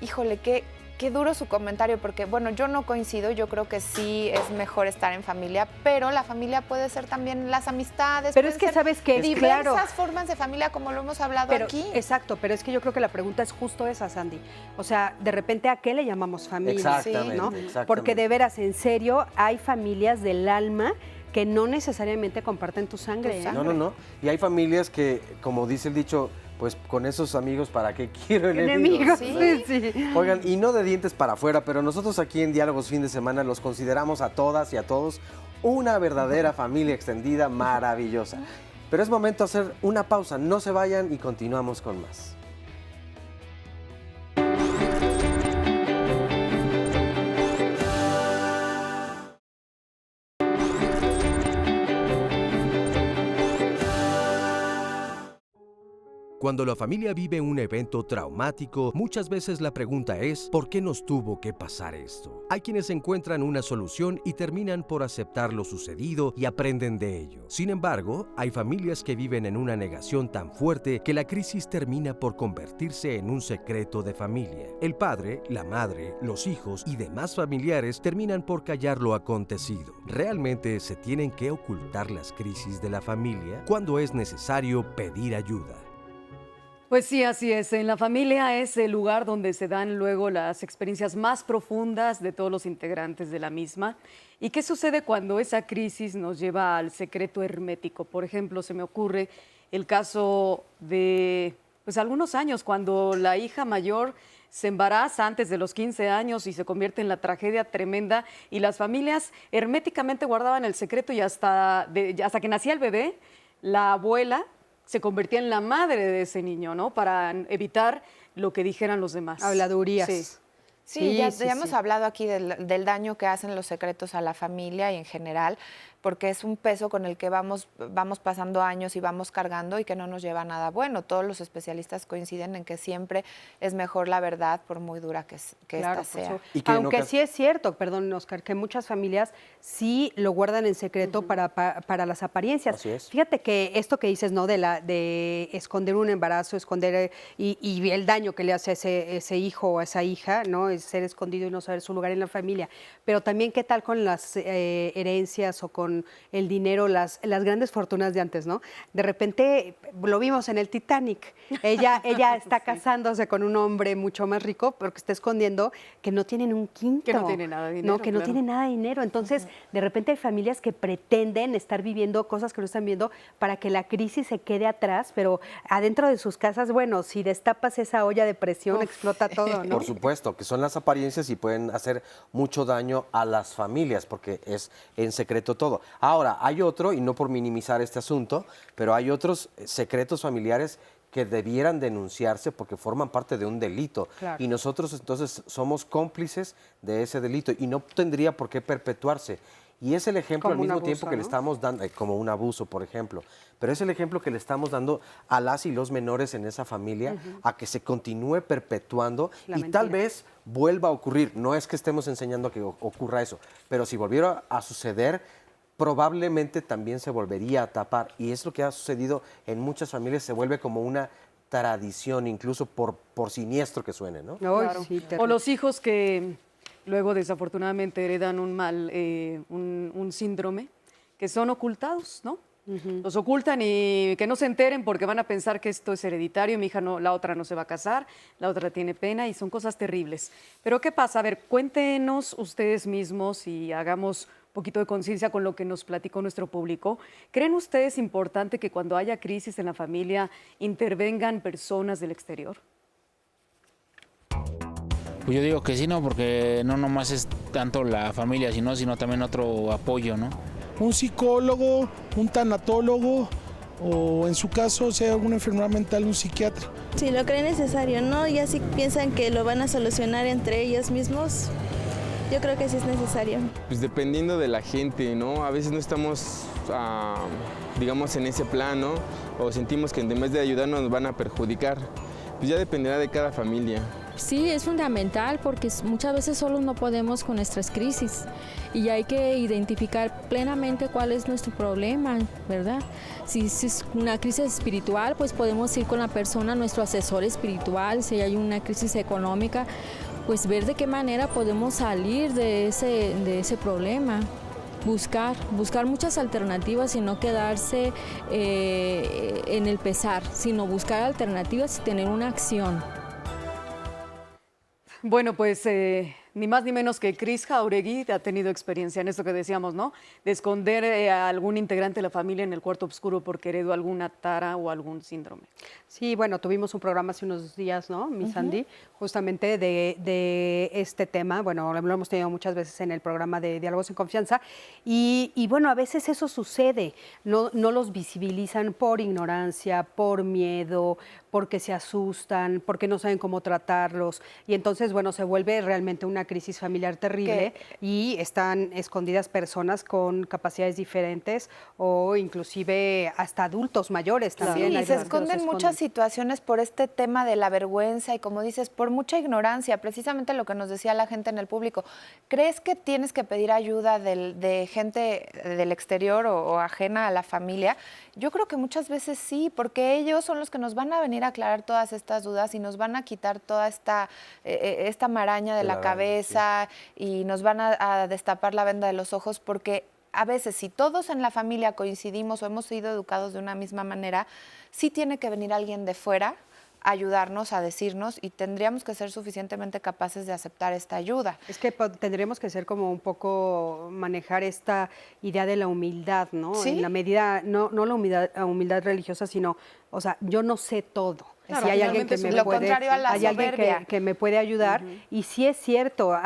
Híjole, qué duro su comentario, porque bueno, yo no coincido, yo creo que sí es mejor estar en familia, pero la familia puede ser también las amistades. Pero pueden es que ser sabes que diversas claro. formas de familia, como lo hemos hablado Pero, aquí. exacto, pero es que yo creo que la pregunta es justo esa, Sandy. O sea, de repente, ¿a qué le llamamos familia? Exactamente, ¿no? exactamente. Porque de veras, en serio, hay familias del alma que no necesariamente comparten tu sangre. ¿eh? No. Y hay familias que, como dice el dicho, pues con esos amigos, ¿para qué quiero Enemigos, enemigos? sí. Oigan, y no de dientes para afuera, pero nosotros aquí en Diálogos Fin de Semana los consideramos a todas y a todos una verdadera familia extendida maravillosa. Pero es momento de hacer una pausa, no se vayan y continuamos con más. Cuando la familia vive un evento traumático, muchas veces la pregunta es, ¿por qué nos tuvo que pasar esto? Hay quienes encuentran una solución y terminan por aceptar lo sucedido y aprenden de ello. Sin embargo, hay familias que viven en una negación tan fuerte que la crisis termina por convertirse en un secreto de familia. El padre, la madre, los hijos y demás familiares terminan por callar lo acontecido. ¿Realmente se tienen que ocultar las crisis de la familia? ¿Cuándo es necesario pedir ayuda? Pues sí, así es. En la familia es el lugar donde se dan luego las experiencias más profundas de todos los integrantes de la misma. ¿Y qué sucede cuando esa crisis nos lleva al secreto hermético? Por ejemplo, se me ocurre el caso de pues algunos años, cuando la hija mayor se embaraza antes de los 15 años y se convierte en la tragedia tremenda y las familias herméticamente guardaban el secreto y hasta que nacía el bebé, la abuela se convertía en la madre de ese niño, ¿no? Para evitar lo que dijeran los demás. Habladurías. Sí. Sí, ya hemos hablado aquí del daño que hacen los secretos a la familia y en general, porque es un peso con el que vamos pasando años y vamos cargando y que no nos lleva a nada bueno. Todos los especialistas coinciden en que siempre es mejor la verdad, por muy dura que Claro, esta sea. Y que aunque sí es cierto, perdón, Oscar, que muchas familias sí lo guardan en secreto para las apariencias. Así es. Fíjate que esto que dices, ¿no? De esconder un embarazo, esconder y el daño que le hace a ese hijo o a esa hija, ¿no? Es ser escondido y no saber su lugar en la familia. Pero también, ¿qué tal con las herencias o con el dinero, las grandes fortunas de antes, ¿no? De repente lo vimos en el Titanic. Ella está casándose con un hombre mucho más rico, pero que está escondiendo que no tienen un quinto. Que no tiene nada de dinero. No, que no tiene nada de dinero. Entonces, de repente hay familias que pretenden estar viviendo cosas que no están viendo para que la crisis se quede atrás, pero adentro de sus casas, bueno, si destapas esa olla de presión, explota todo, ¿no? Por supuesto, que son las apariencias y pueden hacer mucho daño a las familias porque es en secreto todo. Ahora, hay otro, y no por minimizar este asunto, pero hay otros secretos familiares que debieran denunciarse porque forman parte de un delito. Claro. Y nosotros entonces somos cómplices de ese delito y no tendría por qué perpetuarse. Y es el ejemplo Como al un mismo abuso, tiempo que le ¿no? estamos dando, como un abuso, por ejemplo, pero es el ejemplo que le estamos dando a las y los menores en esa familia a que se continúe perpetuando La y mentira. tal vez vuelva a ocurrir. No es que estemos enseñando a que ocurra eso, pero si volviera a suceder, probablemente también se volvería a tapar. Y es lo que ha sucedido en muchas familias, se vuelve como una tradición, incluso por siniestro que suene, ¿no? Ay, Claro. sí, O terrible. los hijos que luego desafortunadamente heredan un mal, un síndrome, que son ocultados, ¿no? Los ocultan y que no se enteren porque van a pensar que esto es hereditario, mi hija no, la otra no se va a casar, la otra tiene pena y son cosas terribles. Pero ¿qué pasa? A ver, cuéntenos ustedes mismos y hagamos un poquito de conciencia con lo que nos platicó nuestro público. ¿Creen ustedes importante que cuando haya crisis en la familia intervengan personas del exterior? Pues yo digo que sí, ¿no? Porque no nomás es tanto la familia, sino también otro apoyo, ¿no? Un psicólogo, un tanatólogo o en su caso, si hay alguna enfermedad mental, un psiquiatra. Si lo creen necesario, ¿no? Ya si piensan que lo van a solucionar entre ellos mismos, yo creo que sí es necesario. Pues dependiendo de la gente, ¿no? A veces no estamos, digamos, en ese plan, ¿no? O sentimos que en vez de ayudarnos nos van a perjudicar. Pues ya dependerá de cada familia. Sí, es fundamental porque muchas veces solo no podemos con nuestras crisis y hay que identificar plenamente cuál es nuestro problema, ¿verdad? Si es una crisis espiritual, pues podemos ir con la persona, nuestro asesor espiritual. Si hay una crisis económica, pues ver de qué manera podemos salir de ese problema. Buscar muchas alternativas y no quedarse en el pesar, sino buscar alternativas y tener una acción. Bueno, pues ni más ni menos que Cris Jauregui ha tenido experiencia en esto que decíamos, ¿no? De esconder a algún integrante de la familia en el cuarto oscuro porque heredó alguna tara o algún síndrome. Sí, bueno, tuvimos un programa hace unos días, ¿no, mi Sandy? Justamente de este tema. Bueno, lo hemos tenido muchas veces en el programa de Diálogos en Confianza. Y bueno, a veces eso sucede. No los visibilizan por ignorancia, por miedo, porque se asustan, porque no saben cómo tratarlos. Y entonces, bueno, se vuelve realmente una crisis familiar terrible y están escondidas personas con capacidades diferentes o inclusive hasta adultos mayores también. Sí, Hay se personas que los esconden muchas situaciones por este tema de la vergüenza y, como dices, por mucha ignorancia, precisamente lo que nos decía la gente en el público. ¿Crees que tienes que pedir ayuda de gente del exterior o ajena a la familia? Yo creo que muchas veces sí, porque ellos son los que nos van a venir a aclarar todas estas dudas y nos van a quitar toda esta maraña de la cabeza y nos van a destapar la venda de los ojos, porque a veces si todos en la familia coincidimos o hemos sido educados de una misma manera, sí tiene que venir alguien de fuera ayudarnos, a decirnos, y tendríamos que ser suficientemente capaces de aceptar esta ayuda. Es que tendríamos que ser como un poco manejar esta idea de la humildad, ¿no? Sí. En la medida, no la humildad religiosa, sino, o sea, yo no sé todo. Claro, si hay alguien que finalmente me lo puede, contrario a la hay alguien soberbia. que me puede ayudar. Y sí es cierto,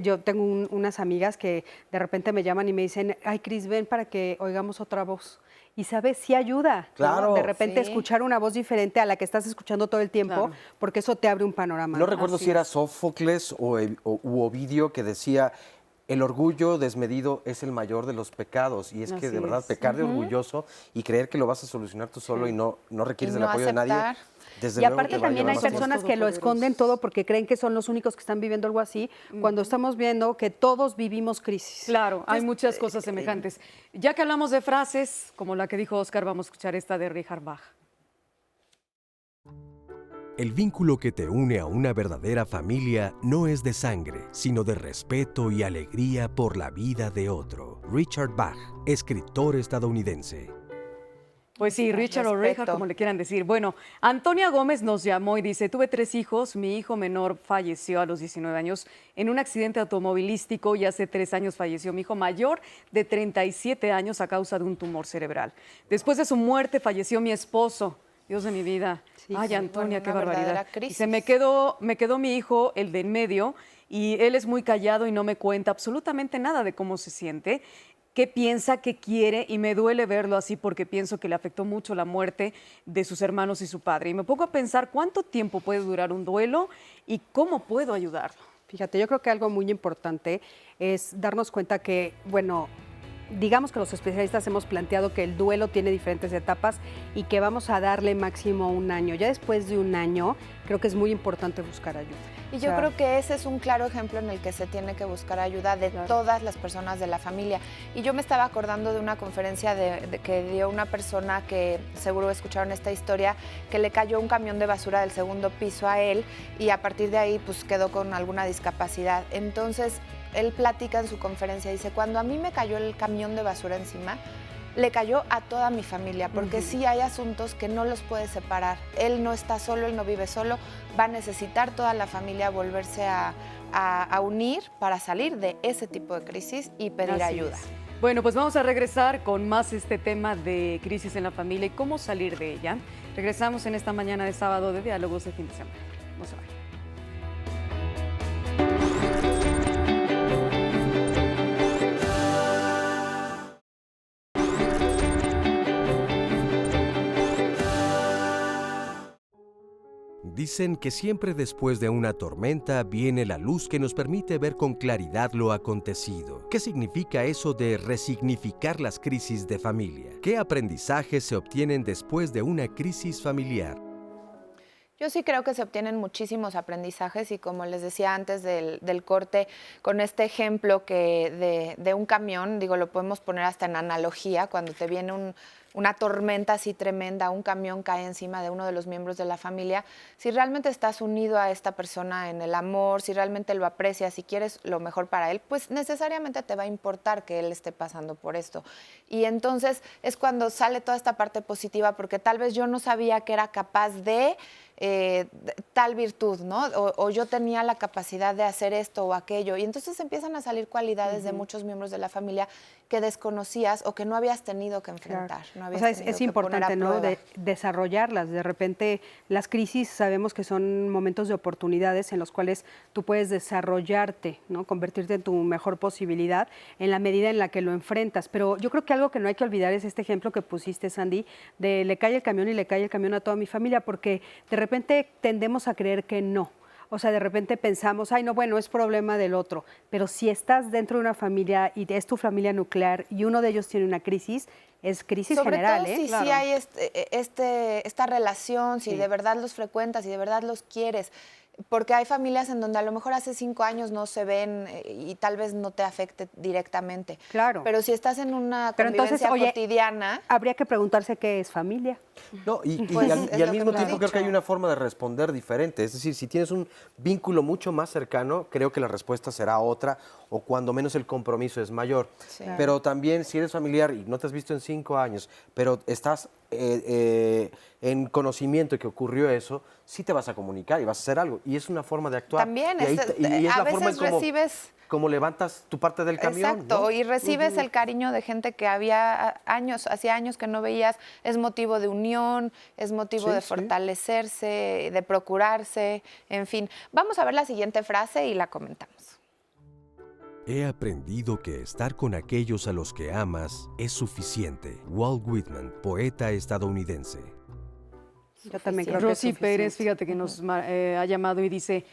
yo tengo unas amigas que de repente me llaman y me dicen, ay, Cris, ven para que oigamos otra voz. Y sabes, sí ayuda, ¿no? Claro. De repente Sí. escuchar una voz diferente a la que estás escuchando todo el tiempo, Claro. porque eso te abre un panorama. No recuerdo Así si era es. Sófocles u Ovidio que decía, el orgullo desmedido es el mayor de los pecados. Y es que Así de verdad es. pecar de orgulloso y creer que lo vas a solucionar tú solo y no requieres Y del no apoyo de nadie, aceptar. desde Y luego aparte te va a también llevar hay más lejos. personas que lo todopoderosos. esconden todo porque creen que son los únicos que están viviendo algo así, cuando estamos viendo que todos vivimos crisis. Claro, hay muchas cosas semejantes. Ya que hablamos de frases, como la que dijo Oscar, vamos a escuchar esta de Richard Bach. El vínculo que te une a una verdadera familia no es de sangre, sino de respeto y alegría por la vida de otro. Richard Bach, escritor estadounidense. Pues sí, Richard o Richard, Respeto. como le quieran decir. Bueno, Antonia Gómez nos llamó y dice, tuve 3 hijos, mi hijo menor falleció a los 19 años en un accidente automovilístico y hace 3 años falleció mi hijo mayor de 37 años a causa de un tumor cerebral. Después de su muerte falleció mi esposo. Dios de mi vida. Sí, Ay, sí, Antonia, bueno, qué una barbaridad. verdadera crisis. Dice, me quedó mi hijo, el de en medio, y él es muy callado y no me cuenta absolutamente nada de cómo se siente, qué piensa, qué quiere, y me duele verlo así porque pienso que le afectó mucho la muerte de sus hermanos y su padre. Y me pongo a pensar cuánto tiempo puede durar un duelo y cómo puedo ayudarlo. Fíjate, yo creo que algo muy importante es darnos cuenta que, bueno, digamos que los especialistas hemos planteado que el duelo tiene diferentes etapas y que vamos a darle máximo 1 año. Ya después de 1 año, creo que es muy importante buscar ayuda. Y O yo sea, creo que ese es un claro ejemplo en el que se tiene que buscar ayuda de todas las personas de la familia. Y yo me estaba acordando de una conferencia que dio una persona que seguro escucharon esta historia, que le cayó un camión de basura del 2º piso a él y a partir de ahí pues quedó con alguna discapacidad. Entonces él platica en su conferencia, dice, cuando a mí me cayó el camión de basura encima, le cayó a toda mi familia, porque sí hay asuntos que no los puede separar. Él no está solo, él no vive solo, va a necesitar toda la familia volverse a unir para salir de ese tipo de crisis y pedir Así ayuda. es. Bueno, pues vamos a regresar con más este tema de crisis en la familia y cómo salir de ella. Regresamos en esta mañana de sábado de Diálogos de Fin de Semana. No se vayan. Dicen que siempre después de una tormenta viene la luz que nos permite ver con claridad lo acontecido. ¿Qué significa eso de resignificar las crisis de familia? ¿Qué aprendizajes se obtienen después de una crisis familiar? Yo sí creo que se obtienen muchísimos aprendizajes y como les decía antes del corte, con este ejemplo de un camión, digo, lo podemos poner hasta en analogía, cuando te viene una tormenta así tremenda, un camión cae encima de uno de los miembros de la familia, si realmente estás unido a esta persona en el amor, si realmente lo aprecias, si quieres lo mejor para él, pues necesariamente te va a importar que él esté pasando por esto. Y entonces es cuando sale toda esta parte positiva, porque tal vez yo no sabía que era capaz de tal virtud, ¿no? O yo tenía la capacidad de hacer esto o aquello. Y entonces empiezan a salir cualidades de muchos miembros de la familia que desconocías o que no habías tenido que enfrentar. No O habías sea, tenido es que importante, poner a ¿no? prueba. De desarrollarlas. De repente, las crisis sabemos que son momentos de oportunidades en los cuales tú puedes desarrollarte, ¿no? Convertirte en tu mejor posibilidad en la medida en la que lo enfrentas. Pero yo creo que algo que no hay que olvidar es este ejemplo que pusiste, Sandy, de le cae el camión y le cae el camión a toda mi familia, porque de repente tendemos a creer que no. O sea, de repente pensamos, ay, no, bueno, es problema del otro. Pero si estás dentro de una familia y es tu familia nuclear y uno de ellos tiene una crisis, es crisis Sobre general, todo ¿eh? si Claro. sí hay esta relación, si Sí. de verdad los frecuentas, si de verdad los quieres. Porque hay familias en donde a lo mejor hace 5 años no se ven y tal vez no te afecte directamente. Claro. Pero si estás en una Pero convivencia entonces, oye, cotidiana... Habría que preguntarse qué es familia. No, y Pues, al, es y al lo que mismo me has tiempo creo que hay dicho. una forma de responder diferente. Es decir, si tienes un vínculo mucho más cercano, creo que la respuesta será otra, o cuando menos el compromiso es mayor. Sí. Pero también si eres familiar y no te has visto en 5 años, pero estás en conocimiento de que ocurrió eso, sí te vas a comunicar y vas a hacer algo. Y es una forma de actuar. También, y y es a la forma en veces recibes... como levantas tu parte del camión. Exacto, ¿no? y recibes el cariño de gente que hacía años que no veías, es motivo de unión, es motivo Sí, de sí. fortalecerse, de procurarse, en fin. Vamos a ver la siguiente frase y la comentamos. He aprendido que estar con aquellos a los que amas es suficiente. Walt Whitman, poeta estadounidense. Yo también creo que es Rosy Pérez, suficiente. fíjate que nos ha llamado y dice,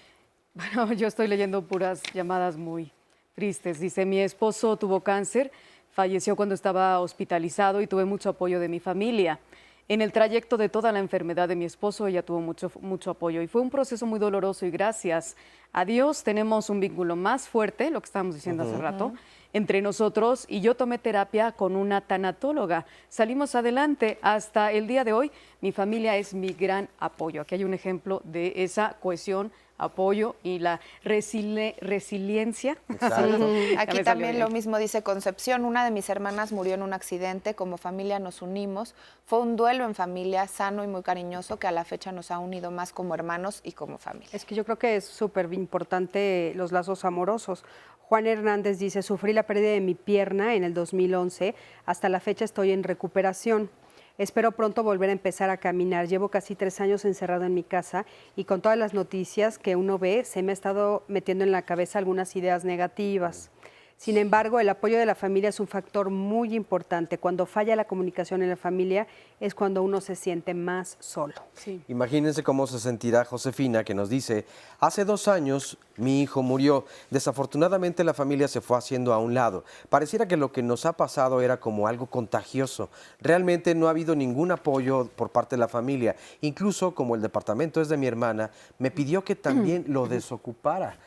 bueno, yo estoy leyendo puras llamadas muy tristes. Dice, mi esposo tuvo cáncer, falleció cuando estaba hospitalizado y tuve mucho apoyo de mi familia. En el trayecto de toda la enfermedad de mi esposo, ella tuvo mucho apoyo y fue un proceso muy doloroso y gracias a Dios tenemos un vínculo más fuerte, lo que estábamos diciendo hace rato, entre nosotros y yo tomé terapia con una tanatóloga. Salimos adelante hasta el día de hoy. Mi familia es mi gran apoyo. Aquí hay un ejemplo de esa cohesión, apoyo y la resiliencia. Exacto. Aquí también lo mismo dice Concepción, una de mis hermanas murió en un accidente, como familia nos unimos, fue un duelo en familia sano y muy cariñoso que a la fecha nos ha unido más como hermanos y como familia. Es que yo creo que es súper importante los lazos amorosos. Juan Hernández dice, sufrí la pérdida de mi pierna en el 2011, hasta la fecha estoy en recuperación. Espero pronto volver a empezar a caminar. Llevo casi 3 años encerrado en mi casa y con todas las noticias que uno ve, se me ha estado metiendo en la cabeza algunas ideas negativas. Sin embargo, el apoyo de la familia es un factor muy importante. Cuando falla la comunicación en la familia es cuando uno se siente más solo. Sí. Imagínense cómo se sentirá Josefina, que nos dice, hace 2 años mi hijo murió. Desafortunadamente la familia se fue haciendo a un lado. Pareciera que lo que nos ha pasado era como algo contagioso. Realmente no ha habido ningún apoyo por parte de la familia. Incluso como el departamento es de mi hermana, me pidió que también lo desocupara.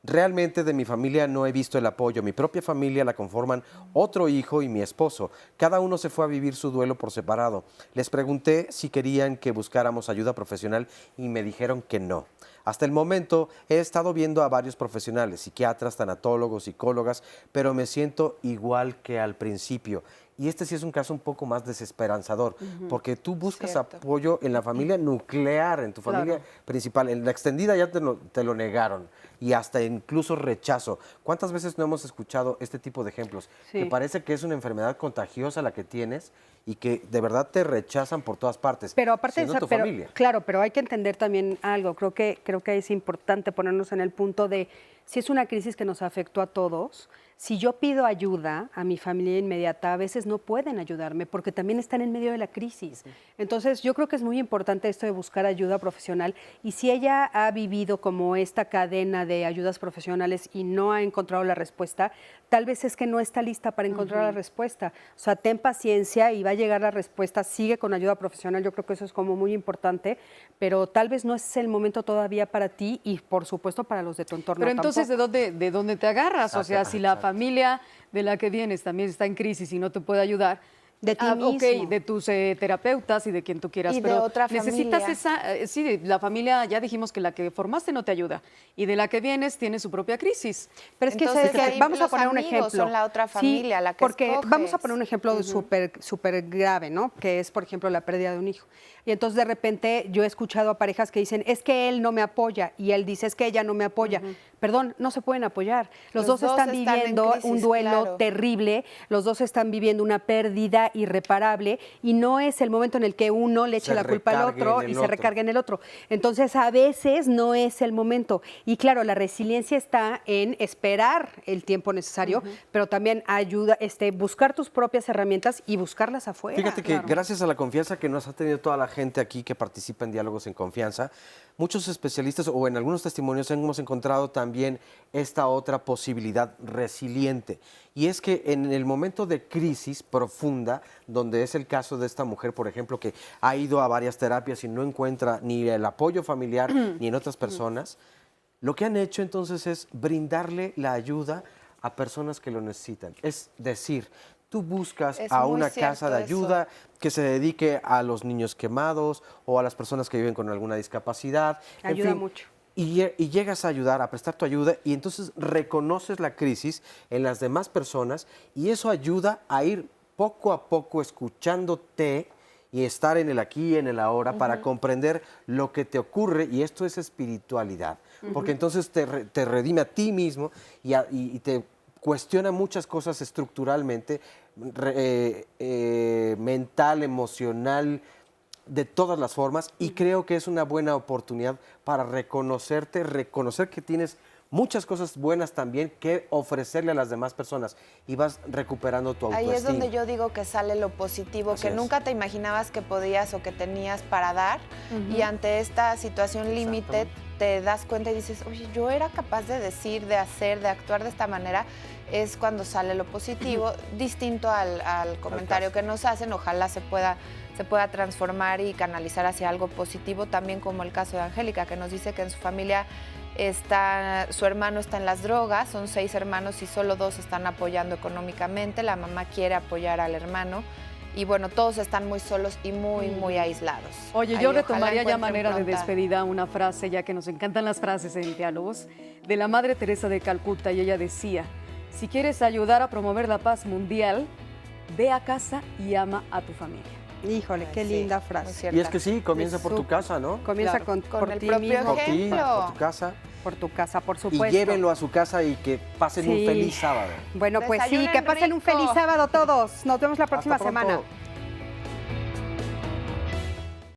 Realmente de mi familia no he visto el apoyo. Mi propia familia la conforman otro hijo y mi esposo. Cada uno se fue a vivir su duelo por separado. Les pregunté si querían que buscáramos ayuda profesional y me dijeron que no. Hasta el momento he estado viendo a varios profesionales, psiquiatras, tanatólogos, psicólogas, pero me siento igual que al principio. Y este sí es un caso un poco más desesperanzador, porque tú buscas Cierto. apoyo en la familia nuclear, en tu familia principal. En la extendida ya te lo negaron y hasta incluso rechazo. ¿Cuántas veces no hemos escuchado este tipo de ejemplos? Sí. Que parece que es una enfermedad contagiosa la que tienes y que de verdad te rechazan por todas partes, Pero aparte de siendo eso, tu familia. claro, pero hay que entender también algo. Creo que es importante ponernos en el punto de si es una crisis que nos afectó a todos. Si yo pido ayuda a mi familia inmediata, a veces no pueden ayudarme porque también están en medio de la crisis. Entonces, yo creo que es muy importante esto de buscar ayuda profesional. Y si ella ha vivido como esta cadena de ayudas profesionales y no ha encontrado la respuesta, tal vez es que no está lista para encontrar la respuesta. O sea, ten paciencia y va a llegar la respuesta. Sigue con ayuda profesional. Yo creo que eso es como muy importante, pero tal vez no es el momento todavía para ti y, por supuesto, para los de tu entorno Pero entonces, tampoco. ¿de dónde te agarras? O sea, si la familia de la que vienes también está en crisis y no te puede ayudar, De ti ok, mismo. de tus terapeutas y de quien tú quieras, Y de pero otra necesitas familia. esa, sí, la familia, ya dijimos que la que formaste no te ayuda y de la que vienes tiene su propia crisis. Pero es que, Entonces, ¿sabes qué? ahí Vamos a los poner un amigos ejemplo. son la otra Sí, familia, la que porque escoges. vamos a poner un ejemplo súper grave, ¿no? Que es, por ejemplo, la pérdida de un hijo. Y entonces, de repente, yo he escuchado a parejas que dicen, es que él no me apoya, y él dice, es que ella no me apoya. Perdón, no se pueden apoyar. Los dos están en viviendo crisis, un duelo claro. terrible, los dos están viviendo una pérdida irreparable, y no es el momento en el que uno le eche Se la culpa al recargue otro en el y se otro. recargue en el otro. Entonces, a veces no es el momento. Y claro, la resiliencia está en esperar el tiempo necesario, pero también ayuda, buscar tus propias herramientas y buscarlas afuera. Fíjate que Claro. gracias a la confianza que nos ha tenido toda la gente aquí que participa en Diálogos en Confianza, muchos especialistas o en algunos testimonios hemos encontrado también esta otra posibilidad resiliente. Y es que en el momento de crisis profunda, ayuda, donde es el caso de esta mujer, por ejemplo, que ha ido a varias terapias y no encuentra ni el apoyo familiar ni en otras personas, lo que han hecho entonces es brindarle la ayuda a personas que lo necesitan. Es decir, tú buscas Es a muy una cierto casa de ayuda que se dedique a los niños quemados o a las personas que viven con alguna discapacidad. En Ayuda fin, mucho. y llegas a ayudar, a prestar tu ayuda y entonces reconoces la crisis en las demás personas y eso ayuda a ir poco a poco escuchándote y estar en el aquí y en el ahora para comprender lo que te ocurre y esto es espiritualidad, porque entonces te redime a ti mismo y te cuestiona muchas cosas estructuralmente, mental, emocional, de todas las formas y creo que es una buena oportunidad para reconocerte, reconocer que tienes muchas cosas buenas también que ofrecerle a las demás personas y vas recuperando tu autoestima. Ahí es donde yo digo que sale lo positivo, Así que es. nunca te imaginabas que podías o que tenías para dar y ante esta situación límite te das cuenta y dices, oye, yo era capaz de decir, de hacer, de actuar de esta manera, es cuando sale lo positivo, distinto al comentario que nos hacen, ojalá se pueda transformar y canalizar hacia algo positivo, también como el caso de Angélica, que nos dice que en su familia su hermano está en las drogas, son 6 hermanos y solo 2 están apoyando económicamente, la mamá quiere apoyar al hermano y bueno, todos están muy solos y muy aislados. Oye, Ahí yo ojalá retomaría ya encuentren manera de pronta- despedida una frase, ya que nos encantan las frases en diálogos, de la Madre Teresa de Calcuta, y ella decía, si quieres ayudar a promover la paz mundial, ve a casa y ama a tu familia. Híjole, qué Sí, linda muy frase. cierta. Y es que sí, comienza por tu Súper. casa, ¿no? Comienza Claro. Con por el ti propio mismo, Por ti, ejemplo. por tu casa. por tu casa, por Y supuesto. llévenlo a su casa y que pasen un Sí. feliz sábado. Bueno, pues sí, Desayunen que pasen un rico. feliz sábado todos. Nos vemos la próxima Hasta pronto. semana.